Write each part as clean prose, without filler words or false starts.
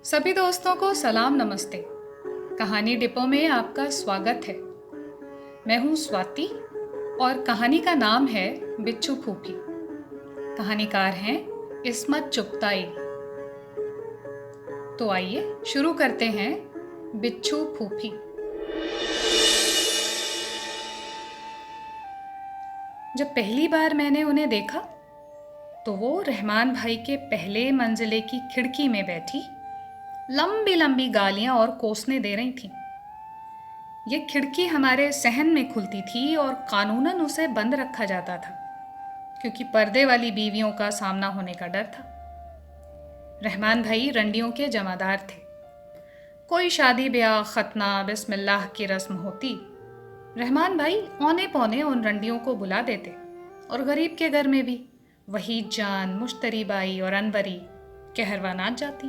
सभी दोस्तों को सलाम नमस्ते। कहानी डिपो में आपका स्वागत है। मैं हूँ स्वाति और कहानी का नाम है बिच्छू फूफी। कहानीकार हैं इस्मत चुगताई। तो आइए शुरू करते हैं बिच्छू फूफी। जब पहली बार मैंने उन्हें देखा तो वो रहमान भाई के पहले मंजिले की खिड़की में बैठी लंबी लंबी गालियां और कोसने दे रही थी। ये खिड़की हमारे सहन में खुलती थी और कानूनन उसे बंद रखा जाता था क्योंकि पर्दे वाली बीवियों का सामना होने का डर था। रहमान भाई रंडियों के जमादार थे। कोई शादी ब्याह खतना बिस्मिल्लाह की रस्म होती, रहमान भाई औने पौने उन रंडियों को बुला देते और गरीब के घर में भी वही जान मुश्तरी बाई और अनवरी कहरवा नाच जाती।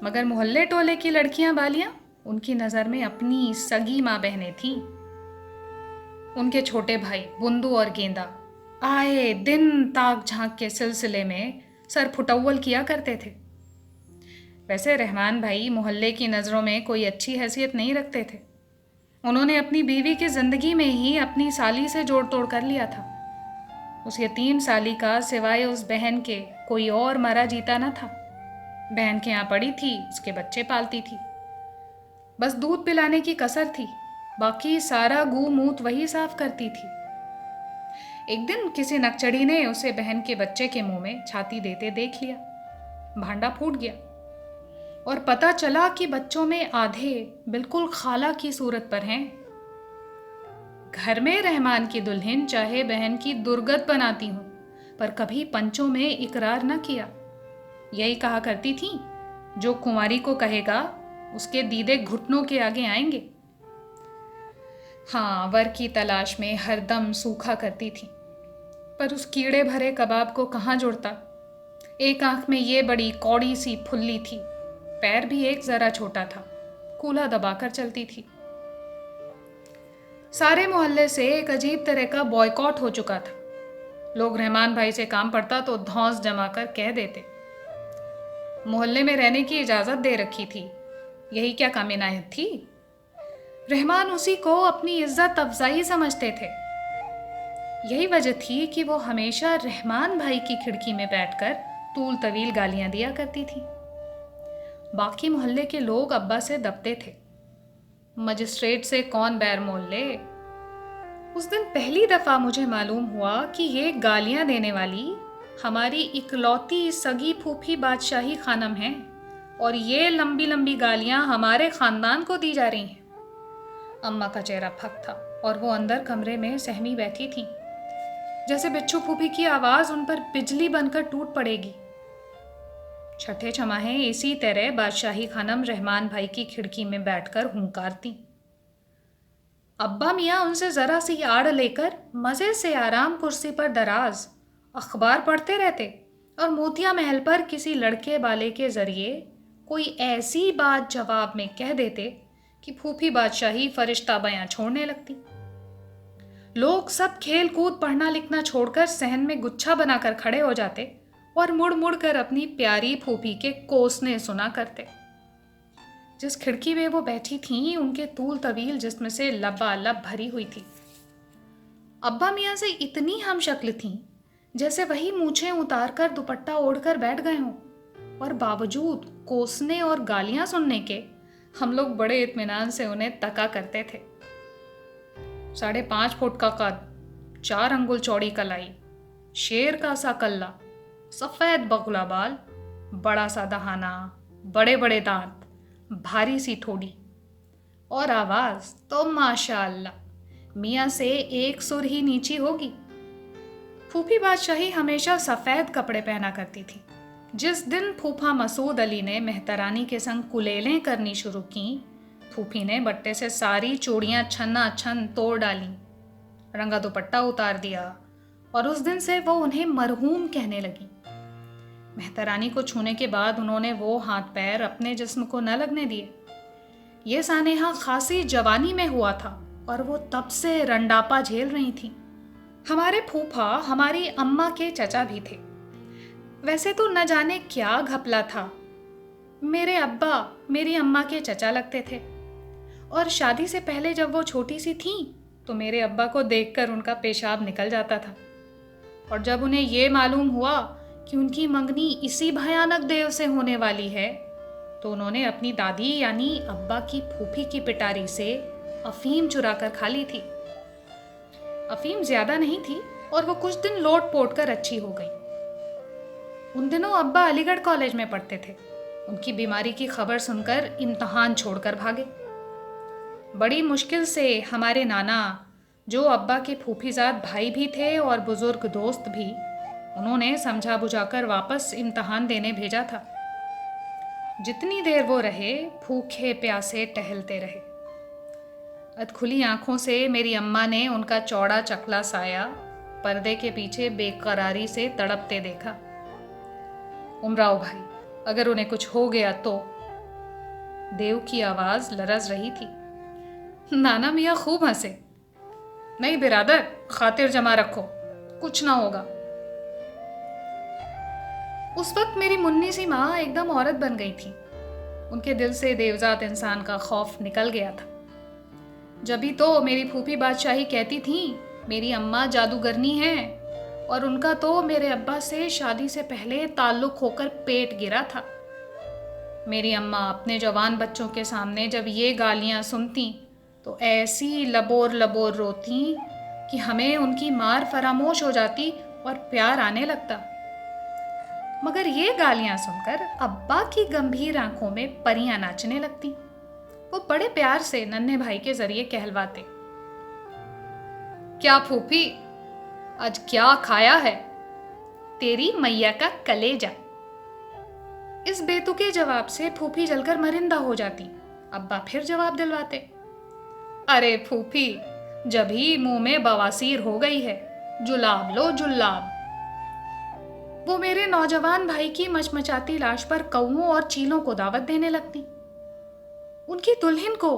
मगर मोहल्ले टोले की लड़कियां बालियां उनकी नज़र में अपनी सगी माँ बहनें थीं। उनके छोटे भाई बुंदू और गेंदा आए दिन ताक झांक के सिलसिले में सर फुटव्वल किया करते थे। वैसे रहमान भाई मोहल्ले की नज़रों में कोई अच्छी हैसियत नहीं रखते थे। उन्होंने अपनी बीवी की ज़िंदगी में ही अपनी साली से जोड़ तोड़ कर लिया था। उस यतीम साली का सिवाय उस बहन के कोई और मरा जीता न था। बहन के यहाँ पड़ी थी, उसके बच्चे पालती थी, बस दूध पिलाने की कसर थी, बाकी सारा गू मूत वही साफ करती थी। एक दिन किसी नकचड़ी ने उसे बहन के बच्चे के मुंह में छाती देते देख लिया। भांडा फूट गया और पता चला कि बच्चों में आधे बिल्कुल खाला की सूरत पर हैं। घर में रहमान की दुल्हन चाहे बहन की दुर्गत बनाती हूं, पर कभी पंचों में इकरार न किया। यही कहा करती थी, जो कुंवारी को कहेगा उसके दीदे घुटनों के आगे आएंगे। हाँ, वर की तलाश में हरदम सूखा करती थी, पर उस कीड़े भरे कबाब को कहाँ जुड़ता। एक आंख में ये बड़ी कौड़ी सी फुल्ली थी, पैर भी एक जरा छोटा था, कूल्हा दबाकर चलती थी। सारे मोहल्ले से एक अजीब तरह का बॉयकॉट हो चुका था। लोग रहमान भाई से काम पड़ता तो धौंस जमाकर कह देते, मोहल्ले में रहने की इजाजत दे रखी थी, यही क्या कामिनायत थी। रहमान उसी को अपनी इज्जत अफजाई समझते थे। यही वजह थी कि वो हमेशा रहमान भाई की खिड़की में बैठकर तूल तवील गालियां दिया करती थी। बाकी मोहल्ले के लोग अब्बा से दबते थे, मजिस्ट्रेट से कौन बैर मोल ले। उस दिन पहली दफा मुझे मालूम हुआ कि ये गालियां देने वाली हमारी इकलौती सगी फूफी बादशाही खानम है और ये लंबी लंबी गालियां हमारे खानदान को दी जा रही हैं। अम्मा का चेहरा फक था और वो अंदर कमरे में सहमी बैठी थी, जैसे बिच्छू फूफी की आवाज उन पर बिजली बनकर टूट पड़ेगी। छठे छमाहे इसी तरह बादशाही खानम रहमान भाई की खिड़की में बैठकर हुंकारती। अब्बा मियाँ उनसे जरा सी आड़ लेकर मजे से आराम कुर्सी पर दराज अखबार पढ़ते रहते और मोतिया महल पर किसी लड़के वाले के जरिए कोई ऐसी बात जवाब में कह देते कि फूफी बादशाही फरिश्ता बयां छोड़ने लगती। लोग सब खेल कूद पढ़ना लिखना छोड़कर सहन में गुच्छा बनाकर खड़े हो जाते और मुड़ मुड़ कर अपनी प्यारी फूफी के कोसने सुना करते। जिस खिड़की में वो बैठी थीं, उनके तूल तवील जिस्म से लबालब भरी हुई थी। अब्बा मियाँ से इतनी हम शक्ल थीं जैसे वही मूछें उतार कर दुपट्टा ओढ़कर बैठ गए हों, और बावजूद कोसने और गालियां सुनने के हम लोग बड़े इत्मीनान से उन्हें तका करते थे। 5.5 फुट का कद, 4 अंगुल चौड़ी कलाई, शेर का सा कल्ला, सफेद बगुला बाल, बड़ा सा दहाना, बड़े बड़े दांत, भारी सी ठोड़ी और आवाज तो माशाअल्लाह मियाँ से एक सुर ही नीची होगी। फूफी बादशाही हमेशा सफेद कपड़े पहना करती थी। जिस दिन फूफा मसूद अली ने मेहतरानी के संग कुलेलें करनी शुरू की, फूफी ने बट्टे से सारी चूड़ियां छन्ना छन तोड़ डाली, रंगा दुपट्टा उतार दिया और उस दिन से वो उन्हें मरहूम कहने लगी। मेहतरानी को छूने के बाद उन्होंने वो हाथ पैर अपने जिस्म को न लगने दिए। ये सानेहा खासी जवानी में हुआ था और वो तब से रंडापा झेल रही थी। हमारे फूफा हमारी अम्मा के चचा भी थे। वैसे तो न जाने क्या घपला था, मेरे अब्बा मेरी अम्मा के चचा लगते थे और शादी से पहले जब वो छोटी सी थीं तो मेरे अब्बा को देखकर उनका पेशाब निकल जाता था। और जब उन्हें ये मालूम हुआ कि उनकी मंगनी इसी भयानक देव से होने वाली है तो उन्होंने अपनी दादी यानी अब्बा की फूफी की पिटारी से अफीम चुरा कर खा ली थी। अफीम ज्यादा नहीं थी और वो कुछ दिन लोट पोट कर अच्छी हो गई। उन दिनों अब्बा अलीगढ़ कॉलेज में पढ़ते थे। उनकी बीमारी की खबर सुनकर इम्तहान छोड़कर भागे। बड़ी मुश्किल से हमारे नाना, जो अब्बा के फूफीजाद भाई भी थे और बुजुर्ग दोस्त भी, उन्होंने समझा बुझाकर वापस इम्तहान देने भेजा था। जितनी देर वो रहे भूखे प्यासे टहलते रहे। अधखुली आंखों से मेरी अम्मा ने उनका चौड़ा चकला साया पर्दे के पीछे बेकरारी से तड़पते देखा। उमराव भाई, अगर उन्हें कुछ हो गया तो। देव की आवाज लरज रही थी। नाना मियाँ खूब हंसे। नहीं बिरादर, खातिर जमा रखो, कुछ ना होगा। उस वक्त मेरी मुन्नी सी माँ एकदम औरत बन गई थी। उनके दिल से देवजात इंसान का खौफ निकल गया था। जभी तो मेरी फूफी बादशाही कहती थी मेरी अम्मा जादूगरनी है और उनका तो मेरे अब्बा से शादी से पहले ताल्लुक होकर पेट गिरा था। मेरी अम्मा अपने जवान बच्चों के सामने जब ये गालियां सुनती तो ऐसी लबोर लबोर रोती कि हमें उनकी मार फरामोश हो जाती और प्यार आने लगता। मगर ये गालियां सुनकर अब्बा की गंभीर आंखों में परियां नाचने लगती। वो बड़े प्यार से नन्हे भाई के जरिए कहलवाते, क्या फूफी, आज क्या खाया है? तेरी मैया का कलेजा। इस बेतुके जवाब से फूफी जलकर मरिंदा हो जाती। अब्बा फिर जवाब दिलवाते, अरे फूफी, जभी मुंह में बवासीर हो गई है, जुलाब लो जुलाब। वो मेरे नौजवान भाई की मचमचाती लाश पर कौओं और चीलों को दावत देने लगती। उनकी दुल्हन को,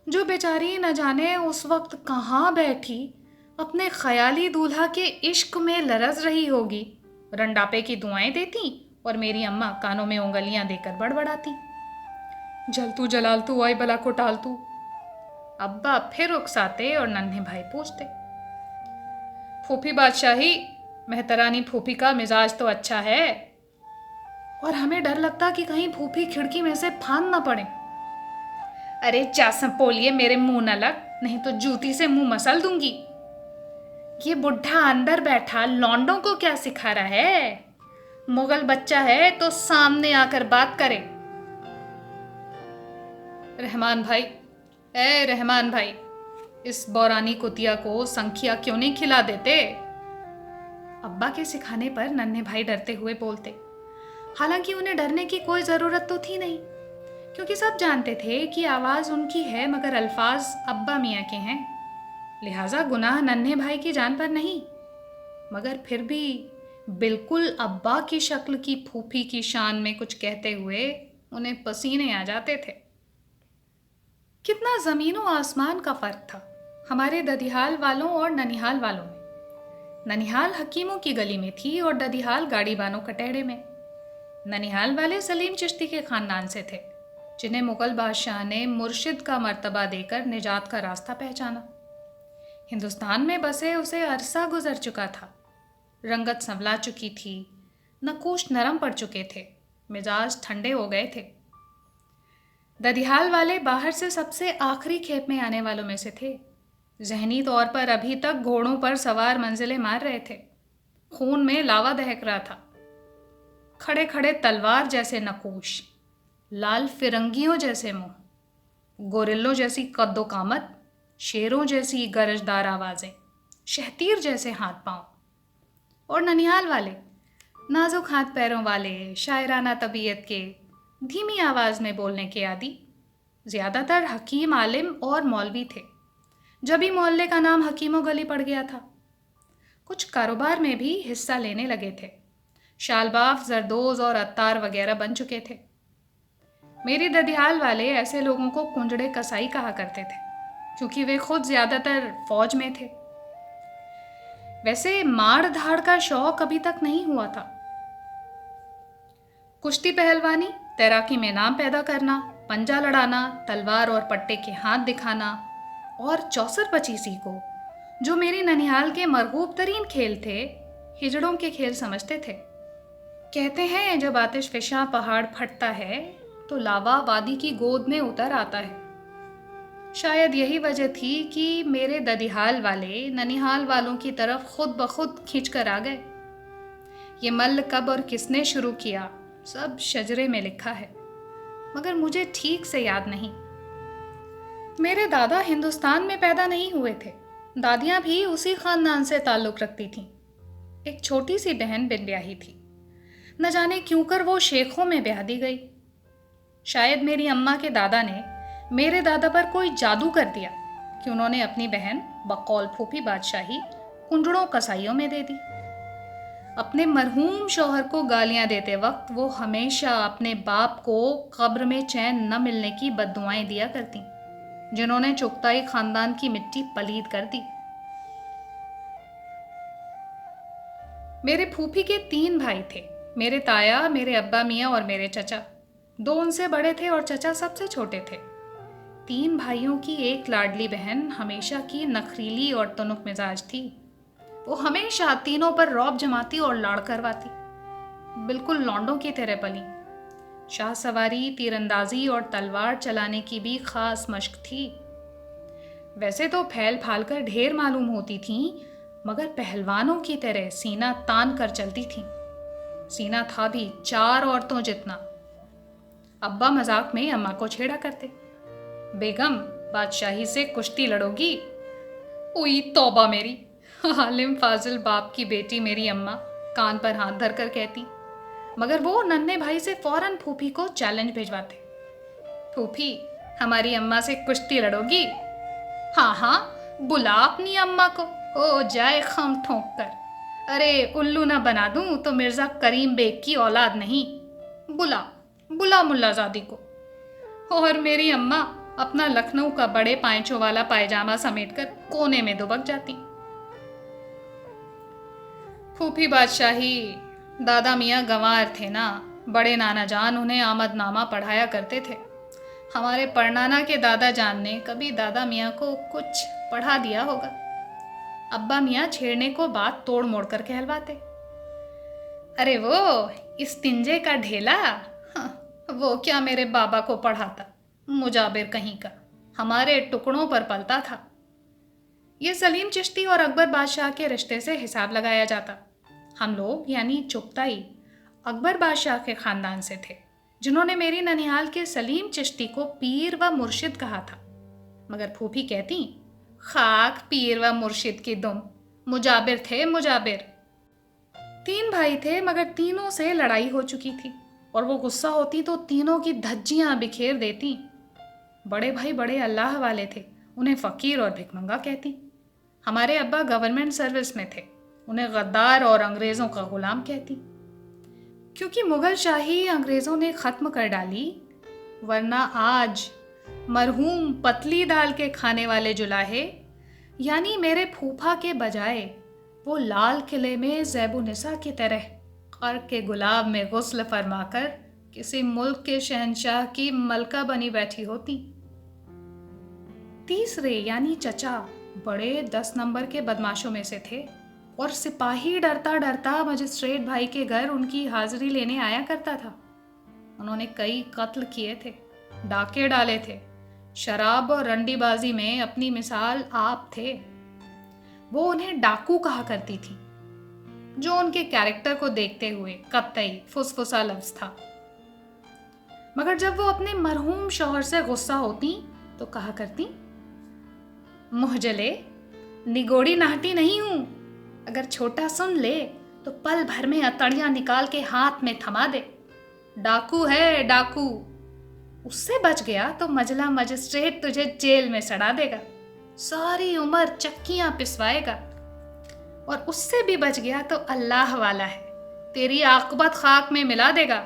जो बेचारी न जाने उस वक्त कहाँ बैठी अपने ख्याली दूल्हा के इश्क में लरज रही होगी, रंडापे की दुआएं देती और मेरी अम्मा कानों में उंगलियां देकर बड़बड़ाती, जलतू जलालतू आई बला को टालतू। अब्बा फिर उकसाते और नन्हे भाई पूछते, फूफी बादशाही, मेहतरानी फूफी का मिजाज तो अच्छा है। और हमें डर लगता कि कहीं फूफी खिड़की में से फांद ना पड़े। अरे चासम पोलिए मेरे मुंह न लग, नहीं तो जूती से मुंह मसल दूंगी। ये बुढ़ा अंदर बैठा लौंडों को क्या सिखा रहा है? मुगल बच्चा है तो सामने आकर बात करे। रहमान भाई, ए रहमान भाई, इस बौरानी कुतिया को संखिया क्यों नहीं खिला देते? अब्बा के सिखाने पर नन्हे भाई डरते हुए बोलते। हालांकि उन्हें डरने की कोई जरूरत तो थी नहीं, क्योंकि सब जानते थे कि आवाज उनकी है मगर अल्फाज अब्बा मियाँ के हैं, लिहाजा गुनाह नन्हे भाई की जान पर नहीं। मगर फिर भी बिल्कुल अब्बा की शक्ल की फूफी की शान में कुछ कहते हुए उन्हें पसीने आ जाते थे। कितना जमीनों आसमान का फर्क था हमारे ददिहाल वालों और ननिहाल वालों में। ननिहाल हकीमों की गली में थी और ददिहाल गाड़ीबानों कटेड़े में। ननिहाल वाले सलीम चिश्ती के खानदान से थे, जिन्हें मुगल बादशाह ने मुर्शिद का मर्तबा देकर निजात का रास्ता पहचाना। हिंदुस्तान में बसे उसे अरसा गुजर चुका था। रंगत संवला चुकी थी, नकूश नरम पड़ चुके थे, मिजाज ठंडे हो गए थे। ददिहाल वाले बाहर से सबसे आखिरी खेप में आने वालों में से थे। जहनी तौर पर अभी तक घोड़ों पर सवार मंजिलें मार रहे थे। खून में लावा दहक रहा था। खड़े खड़े तलवार जैसे नकूश, लाल फिरंगियों जैसे मुंह, गोरिल्लों जैसी कद्दो कामत, शेरों जैसी गरजदार आवाजें, शहतीर जैसे हाथ पांव। और ननिहाल वाले नाजुक हाथ पैरों वाले, शायराना तबीयत के, धीमी आवाज में बोलने के आदी। ज्यादातर हकीम, आलिम और मौलवी थे। जब ही मोहल्ले का नाम हकीमों गली पड़ गया था। कुछ कारोबार में भी हिस्सा लेने लगे थे। शालबाफ, जरदोज और अत्तार वगैरह बन चुके थे। मेरी ददिहाल वाले ऐसे लोगों को कुंजड़े कसाई कहा करते थे, क्योंकि वे खुद ज्यादातर फौज में थे। वैसे मार धाड़ का शौक अभी तक नहीं हुआ था। कुश्ती पहलवानी, तैराकी में नाम पैदा करना, पंजा लड़ाना, तलवार और पट्टे के हाथ दिखाना और चौसर पचीसी को, जो मेरे ननिहाल के मरगूब तरीन खेल थे, हिजड़ों के खेल समझते थे। कहते हैं जब आतिश फिशा पहाड़ फटता है तो लावा वादी की गोद में उतर आता है। शायद यही वजह थी कि मेरे ददिहाल वाले ननिहाल वालों की तरफ खुद ब खुद खींच कर आ गए। ये मल्ल कब और किसने शुरू किया, सब शजरे में लिखा है, मगर मुझे ठीक से याद नहीं। मेरे दादा हिंदुस्तान में पैदा नहीं हुए थे। दादियां भी उसी खानदान से ताल्लुक रखती थीं। एक छोटी सी बहन बिन ब्याही थी। न जाने क्यों कर वो शेखों में ब्याह दी गई। शायद मेरी अम्मा के दादा ने मेरे दादा पर कोई जादू कर दिया कि उन्होंने अपनी बहन बकौल फूफी बादशाही कुंजड़ों कसाईयों में दे दी। अपने मरहूम शौहर को गालियां देते वक्त वो हमेशा अपने बाप को कब्र में चैन न मिलने की बद्दुआएं दिया करती, जिन्होंने चुगताई खानदान की मिट्टी पलीद कर दी। मेरे फूफी के 3 भाई थे, मेरे ताया, मेरे अब्बा मियाँ और मेरे चचा। 2 उनसे बड़े थे और चचा सबसे छोटे थे। 3 भाइयों की एक लाडली बहन हमेशा की नखरीली और तनुक मिजाज थी। वो हमेशा तीनों पर रौब जमाती और लाड़ करवाती, बिल्कुल लौंडों की तरह पली। शाह सवारी, तीरंदाजी और तलवार चलाने की भी खास मश्क थी। वैसे तो फैल फाल कर ढेर मालूम होती थीं, मगर पहलवानों की तरह सीना तान कर चलती थीं। सीना था भी 4 औरतों जितना। अब्बा मजाक में अम्मा को छेड़ा करते, बेगम बादशाही से कुश्ती लड़ोगी? उई तौबा मेरी! आलिम फाजिल बाप की बेटी मेरी अम्मा कान पर हाथ धरकर कहती, मगर वो नन्हे भाई से फौरन फूफी को चैलेंज भिजवाते। फूफी, हमारी अम्मा से कुश्ती लड़ोगी? हाँ हाँ, बुला अपनी अम्मा को, हो जाए खम ठोंक कर। अरे उल्लू ना बना दूं तो मिर्जा करीम बेग की औलाद नहीं। बुला बुला मुल्लाजादी को। और मेरी अम्मा अपना लखनऊ का बड़े पांचों वाला पायजामा समेटकर कोने में दुबक जाती। फूफी बादशाही, दादा मियाँ गंवार थे ना, बड़े नाना जान उन्हें आमदनामा पढ़ाया करते थे। हमारे परनाना के दादा जान ने कभी दादा मियाँ को कुछ पढ़ा दिया होगा। अब्बा मियाँ छेड़ने को बात तोड़ मोड़ कर कहलवाते, अरे वो इस तिंजे का ढेला, हाँ, वो क्या मेरे बाबा को पढ़ाता, मुजाबिर कहीं का, हमारे टुकड़ों पर पलता था। ये सलीम चिश्ती और अकबर बादशाह के रिश्ते से हिसाब लगाया जाता। हम लोग यानी चुगताई अकबर बादशाह के खानदान से थे, जिन्होंने मेरी ननिहाल के सलीम चिश्ती को पीर व मुर्शिद कहा था। मगर फूफी कहती, खाक पीर व मुर्शिद की दुम, मुजाबिर थे मुजाबिर। 3 भाई थे, मगर तीनों से लड़ाई हो चुकी थी और वो गुस्सा होती तो तीनों की धज्जियां बिखेर देती। बड़े भाई बड़े अल्लाह वाले थे, उन्हें फ़कीर और भिखमंगा कहती। हमारे अब्बा गवर्नमेंट सर्विस में थे, उन्हें गद्दार और अंग्रेज़ों का गुलाम कहती। क्योंकि मुग़ल शाही अंग्रेज़ों ने ख़त्म कर डाली, वरना आज मरहूम पतली दाल के खाने वाले जुलाहे यानी मेरे फूफा के बजाय वो लाल किले में ज़ैबुनिसा की तरह कर के गुलाब में गुस्ल फरमाकर किसी मुल्क के शहंशाह की मलका बनी बैठी होती। तीसरे यानी चचा बड़े 10 नंबर के बदमाशों में से थे और सिपाही डरता डरता मजिस्ट्रेट भाई के घर उनकी हाजिरी लेने आया करता था। उन्होंने कई कत्ल किए थे, डाके डाले थे, शराब और रंडीबाजी में अपनी मिसाल आप थे। वो उन्हें डाकू कहा करती थी, जो उनके कैरेक्टर को देखते हुए कतई फुसफुसा लफ्ज था। मगर जब वो अपने मरहूम शौहर से गुस्सा होती तो कहा करती, मुहजले, निगोड़ी नाहटी नहीं हूं, अगर छोटा सुन ले तो पल भर में अतड़ियां निकाल के हाथ में थमा दे। डाकू है डाकू, उससे बच गया तो मजला मजिस्ट्रेट तुझे जेल में सड़ा देगा, सारी उम्र चक्कियां पिसवाएगा। और उससे भी बच गया तो अल्लाह वाला है, तेरी आकबत खाक में मिला देगा।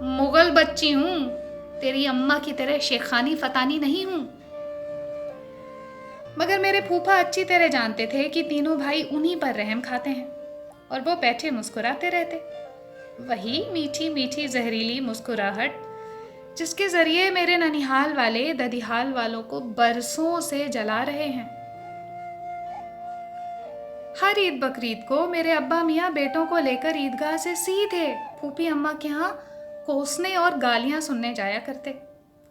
मुगल बच्ची हूं, तेरी अम्मा की तरह शेखानी फतानी नहीं हूं। मगर मेरे फूफा अच्छी तरह जानते थे कि तीनों भाई उन्हीं पर रहम खाते हैं और वो बैठे मुस्कुराते रहते। वही मीठी मीठी जहरीली मुस्कुराहट जिसके जरिए मेरे ननिहाल वाले ददिहाल वालों को बरसों से जला रहे हैं। हर ईद बकरीद को मेरे अब्बा मियाँ बेटों को लेकर ईदगाह से सीधे फूफी अम्मा के यहाँ कोसने और गालियां सुनने जाया करते।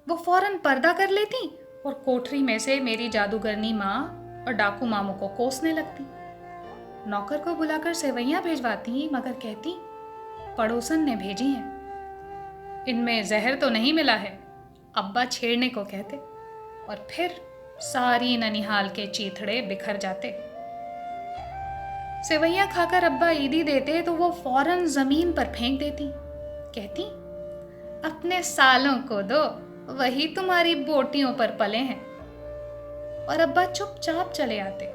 वो फौरन पर्दा कर लेती और कोठरी में से मेरी जादूगरनी माँ और डाकू मामू को कोसने लगती। नौकर को बुलाकर सेवैयां भिजवाती मगर कहती पड़ोसन ने भेजी हैं, इनमें जहर तो नहीं मिला है। अब्बा छेड़ने को कहते और फिर सारी ननिहाल के चीथड़े बिखर जाते। सेवैयां खाकर अब्बा ईदी देते तो वो फौरन जमीन पर फेंक देती। कहती अपने सालों को दो, वही तुम्हारी बोटियों पर पले हैं। और अब्बा चुपचाप चले आते।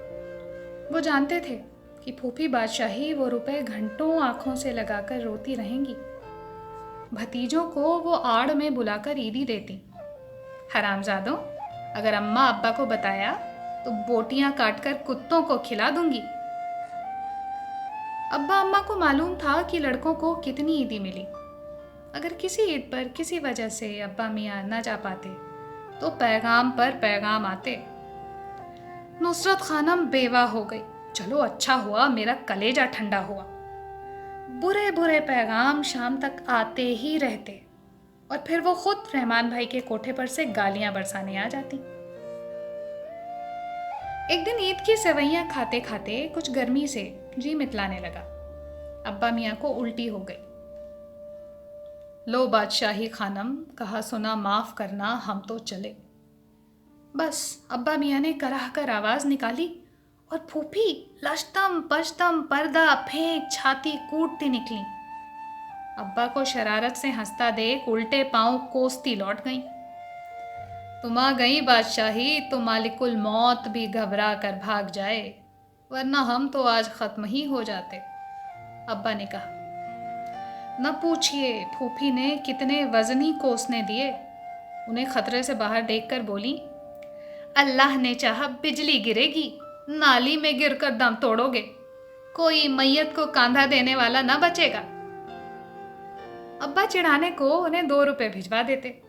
वो जानते थे कि फूफी बादशाही वो रुपए घंटों आंखों से लगाकर रोती रहेंगी। भतीजों को वो आड़ में बुलाकर ईदी देती। हरामजादों, अगर अम्मा अब्बा को बताया तो बोटियां काटकर कुत्तों को खिला दूंगी। अब्बा अम्मा को मालूम था कि लड़कों को कितनी ईदी मिली। अगर किसी ईद पर किसी वजह से अब्बा मियाँ न जा पाते तो पैगाम पर पैगाम आते। नुसरत खानम बेवा हो गई, चलो अच्छा हुआ मेरा कलेजा ठंडा हुआ। बुरे बुरे पैगाम शाम तक आते ही रहते और फिर वो खुद रहमान भाई के कोठे पर से गालियां बरसाने आ जाती। एक दिन ईद की सेवैयां खाते खाते कुछ गर्मी से जी मितलाने लगा। अब्बा मियाँ को उल्टी हो गई। लो बादशाही खानम, कहा सुना माफ करना, हम तो चले। बस अब्बा मियाँ ने कराह कर आवाज निकाली और फूफी लश्तम पश्तम पर्दा फेंक छाती कूटती निकली। अब्बा को शरारत से हंसता देख उल्टे पांव कोसती लौट गई। तुम आ गई बादशाही तो मालिकुल मौत भी घबरा कर भाग जाए, वरना हम तो आज खत्म ही हो जाते। अब्बा ने कहा। न पूछिए फूफी ने कितने वजनी कोसने दिए। उन्हें खतरे से बाहर देखकर बोली, अल्लाह ने चाहा बिजली गिरेगी, नाली में गिरकर दम तोड़ोगे, कोई मैयत को कांधा देने वाला न बचेगा। अब्बा चिढ़ाने को उन्हें 2 रुपए भिजवा देते।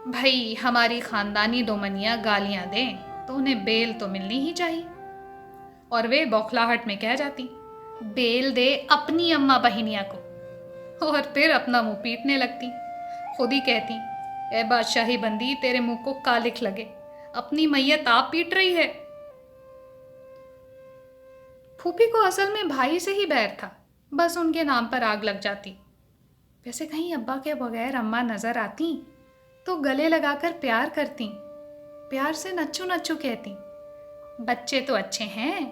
भाई हमारी खानदानी दोमनिया गालियां दें तो उन्हें बेल तो मिलनी ही चाहिए। और वे बौखलाहट में कह जाती, बेल दे अपनी अम्मा बहिनिया को। और फिर अपना मुंह पीटने लगती। खुद ही कहती, ए बादशाही बंदी, तेरे मुंह को कालिख लगे, अपनी मैयत आप पीट रही है। फूफी को असल में भाई से ही बैर था, बस उनके नाम पर आग लग जाती। वैसे कहीं अब्बा के बगैर अम्मा नजर आती तो गले लगाकर प्यार करती, प्यार से नच्चू नच्चू कहती, बच्चे तो अच्छे हैं।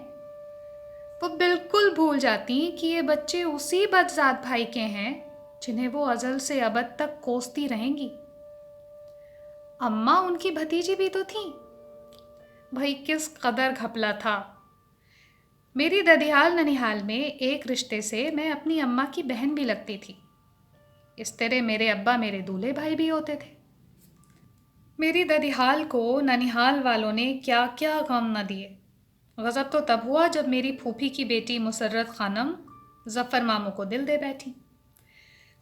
वो बिल्कुल भूल जाती कि ये बच्चे उसी बदजात भाई के हैं जिन्हें वो अजल से अबद तक कोसती रहेंगी। अम्मा उनकी भतीजी भी तो थी। भाई किस कदर घपला था। मेरी ददिहाल ननिहाल में एक रिश्ते से मैं अपनी अम्मा की बहन भी लगती थी। इस तरह मेरे अब्बा मेरे दूल्हे भाई भी होते थे। मेरी ददिहाल को ननिहाल वालों ने क्या क्या गम न दिए। गज़ब तो तब हुआ जब मेरी फूफी की बेटी मुसर्रत खानम जफ़र मामू को दिल दे बैठी।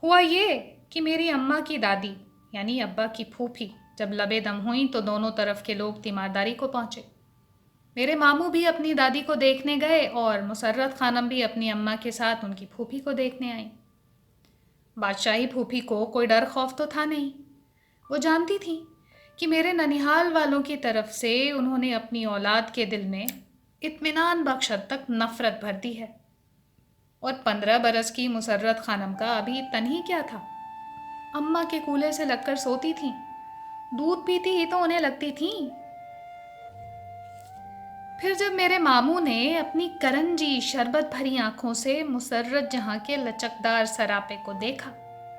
हुआ ये कि मेरी अम्मा की दादी यानी अब्बा की फूफी जब लबे दम हुई तो दोनों तरफ के लोग तीमारदारी को पहुँचे। मेरे मामू भी अपनी दादी को देखने गए और मुसर्रत खानम भी अपनी अम्मा के साथ उनकी फूफी को देखने आई। बादशाही फूफी को कोई डर खौफ तो था नहीं। वो जानती थी कि मेरे ननिहाल वालों की तरफ से उन्होंने अपनी औलाद के दिल में इत्मीनान बख्श हद तक नफरत भर दी है। और 15 बरस की मुसर्रत खानम का अभी तन ही क्या था। अम्मा के कूले से लगकर सोती थी, दूध पीती ही तो उन्हें लगती थी। फिर जब मेरे मामू ने अपनी करंजी शरबत भरी आंखों से मुसर्रत जहां के लचकदार सरापे को देखा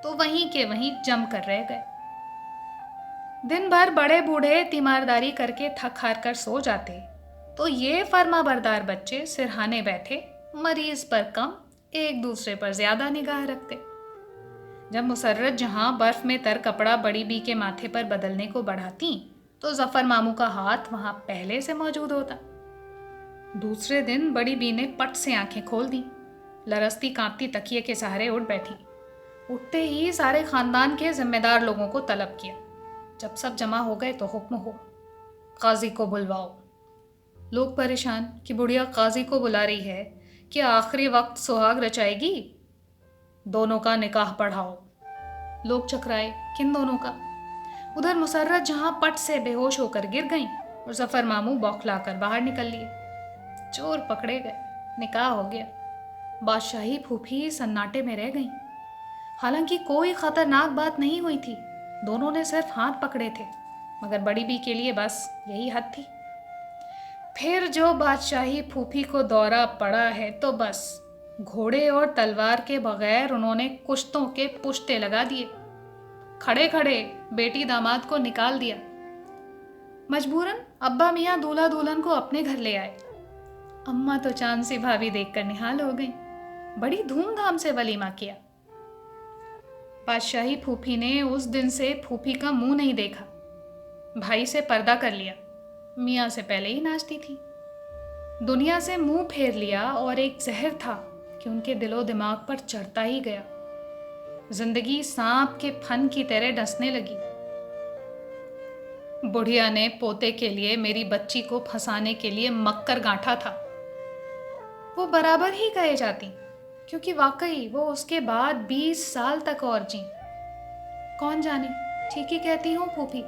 तो वहीं के वहीं जम कर रह गए। दिन भर बड़े बूढ़े तीमारदारी करके थक हार कर सो जाते तो ये फर्माबरदार बच्चे सिरहाने बैठे मरीज पर कम एक दूसरे पर ज्यादा निगाह रखते। जब मुसर्रत जहां बर्फ में तर कपड़ा बड़ी बी के माथे पर बदलने को बढ़ाती तो जफर मामू का हाथ वहां पहले से मौजूद होता। दूसरे दिन बड़ी बी ने पट से आंखें खोल दी, लरसती कांपती तकिए के सहारे उठ बैठी। उठते ही सारे खानदान के जिम्मेदार लोगों को तलब किया। जब सब जमा हो गए तो हुक्म हो, काजी को बुलवाओ। लोग परेशान कि बुढ़िया काजी को बुला रही है कि आखिरी वक्त सुहाग रचाएगी, दोनों का निकाह पढ़ाओ। लोग चकराए, किन दोनों का? उधर मुसर्रत जहां पट से बेहोश होकर गिर गईं और जफर मामू बौखलाकर बाहर निकल लिए। चोर पकड़े गए, निकाह हो गया। बादशाही फूफी सन्नाटे में रह गईं। हालांकि कोई खतरनाक बात नहीं हुई थी, दोनों ने सिर्फ हाथ पकड़े थे, मगर बड़ी बी के लिए बस यही हद थी। फिर जो बादशाही फूफी को दौरा पड़ा है तो बस घोड़े और तलवार के बगैर उन्होंने कुश्तों के पुश्ते लगा दिए। खड़े खड़े बेटी दामाद को निकाल दिया। मजबूरन अब्बा मियाँ दूल्हा दुल्हन को अपने घर ले आए। अम्मा तो चांद सी भाभी देखकर निहाल हो गई। बड़ी धूमधाम से वलीमा किया। बादशाही फूफी ने उस दिन से फूफी का मुंह नहीं देखा। भाई से पर्दा कर लिया, मियाँ से पहले ही नाचती थी। दुनिया से मुंह फेर लिया और एक जहर था कि उनके दिलो दिमाग पर चढ़ता ही गया। जिंदगी सांप के फन की तरह डसने लगी। बुढ़िया ने पोते के लिए मेरी बच्ची को फंसाने के लिए मक्कर गांठा था। वो बराबर ही कहे जाती, क्योंकि वाकई वो उसके बाद 20 साल तक और जी। कौन जाने, ठीक ही कहती हूँ फूफी।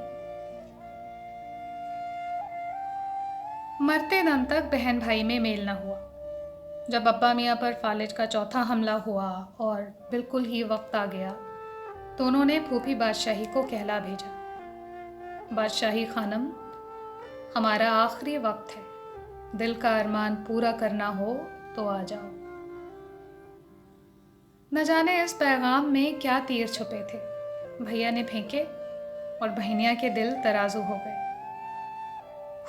मरते दम तक बहन भाई में मेल न हुआ। जब अब्बा मियाँ पर फालिज का चौथा हमला हुआ और बिल्कुल ही वक्त आ गया तो उन्होंने फूफी बादशाही को कहला भेजा, बादशाही खानम, हमारा आखिरी वक्त है, दिल का अरमान पूरा करना हो तो आ जाओ। न जाने इस पैगाम में क्या तीर छुपे थे। भैया ने फेंके और बहनिया के दिल तराजू हो गए।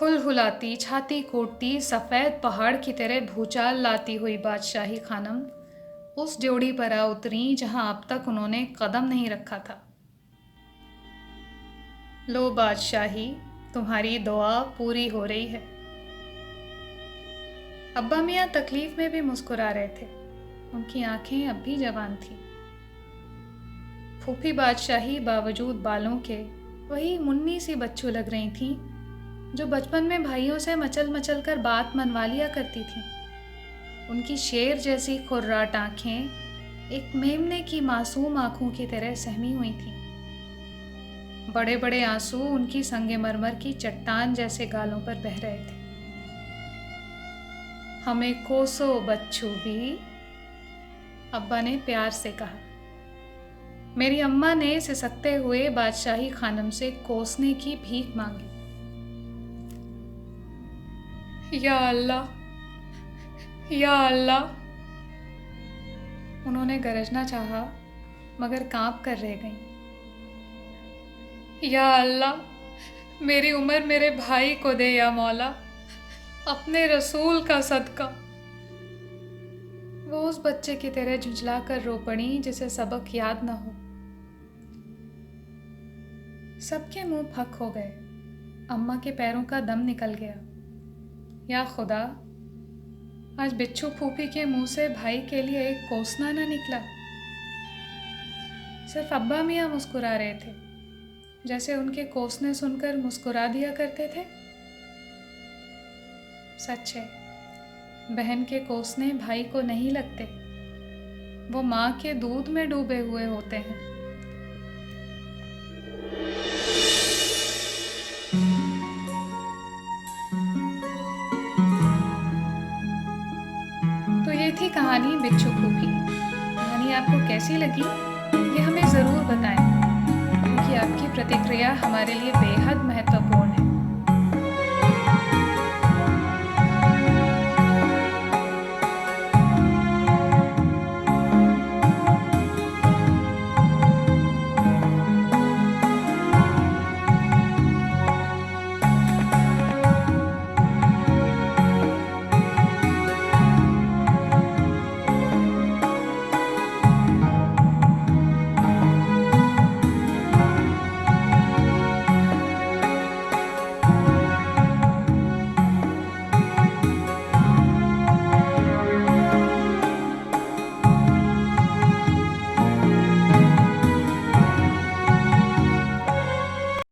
हुलहुलाती, छाती कूटती, सफ़ेद पहाड़ की तरह भूचाल लाती हुई बादशाही खानम उस ड्योढ़ी पर आ उतरी जहां अब तक उन्होंने कदम नहीं रखा था। लो बादशाही, तुम्हारी दुआ पूरी हो रही है। अब्बा मियाँ तकलीफ में भी मुस्कुरा रहे थे, उनकी आंखें अब भी जवान थीं। फूफी बादशाही बावजूद बालों के वही मुन्नी सी बच्चू लग रही थीं जो बचपन में भाइयों से मचल मचल कर बात मनवा लिया करती थीं। उनकी शेर जैसी खुर्राट आंखें एक मेमने की मासूम आंखों की तरह सहमी हुई थीं। बड़े बड़े आंसू उनकी संगमरमर की चट्टान जैसे गालों पर बह रहे थे। हमें कोसो बच्चू भी, अब्बा ने प्यार से कहा। मेरी अम्मा ने सिसकते हुए बादशाही खानम से कोसने की भीख मांगी। या अल्लाह, या अल्लाह, उन्होंने गरजना चाहा मगर कांप कर रह गईं। या अल्लाह, मेरी उम्र मेरे भाई को दे या मौला, अपने रसूल का सदका। वो उस बच्चे की तरह झुंझला कर रो पड़ी जिसे सबक याद न हो। सबके मुंह फक हो गए। अम्मा के पैरों का दम निकल गया। या खुदा, आज बिच्छू फूफी के मुंह से भाई के लिए एक कोसना न निकला। सिर्फ अब्बा मियाँ मुस्कुरा रहे थे, जैसे उनके कोसने सुनकर मुस्कुरा दिया करते थे। सच है, बहन के कोसने भाई को नहीं लगते, वो माँ के दूध में डूबे हुए होते हैं। तो ये थी कहानी बिच्छू फूफी। कहानी आपको कैसी लगी ये हमें ज़रूर बताएं, क्योंकि आपकी प्रतिक्रिया हमारे लिए बेहद महत्वपूर्ण